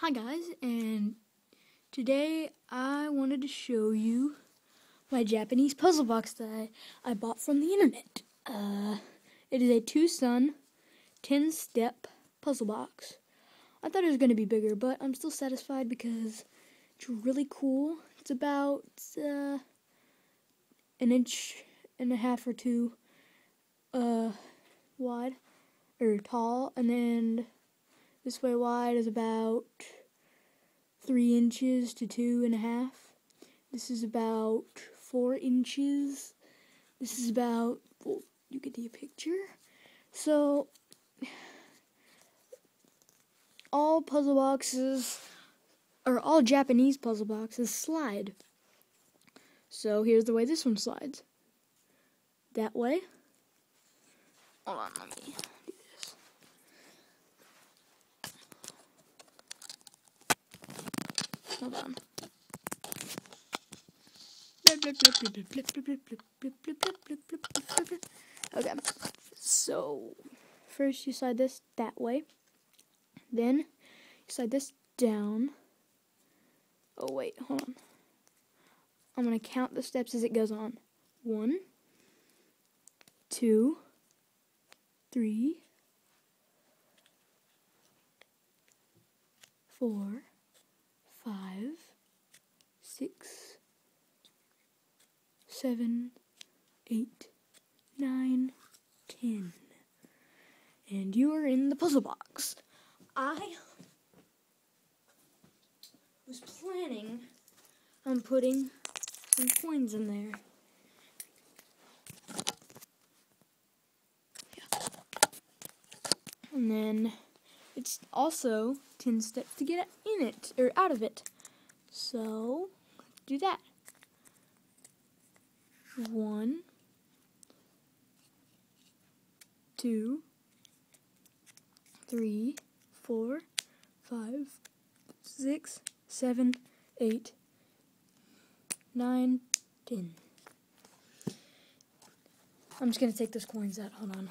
Hi guys, and today I wanted to show you my Japanese puzzle box that I bought from the internet. It is a Tucson 10-step puzzle box. I thought it was going to be bigger, but I'm still satisfied because it's really cool. It's about an inch and a half or two wide, or tall, and then this way wide is about 3 inches to 2.5. This is about 4 inches. This is about, well, you get the picture. So, all puzzle boxes, or all Japanese puzzle boxes slide. So here's the way this one slides. That way. Hold on, let me do this. Hold on. Okay, so first you slide this that way, then you slide this down. Oh wait, hold on. I'm gonna count the steps as it goes on. 1, 2, 3, 4, 5, 6, 7, 8, 9, 10. And you are in the puzzle box. I was planning on putting some coins in there. Yeah. And then it's also 10 steps to get in it, or out of it. So, do that. 1, 2, 3, 4, 5, 6, 7, 8, 9, 10. I'm just going to take those coins out. Hold on.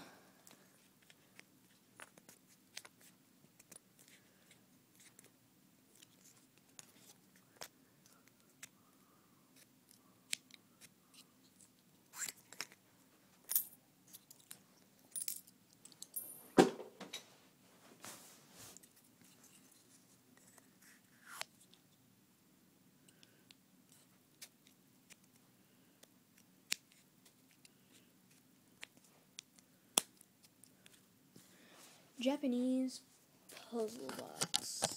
Japanese puzzle box.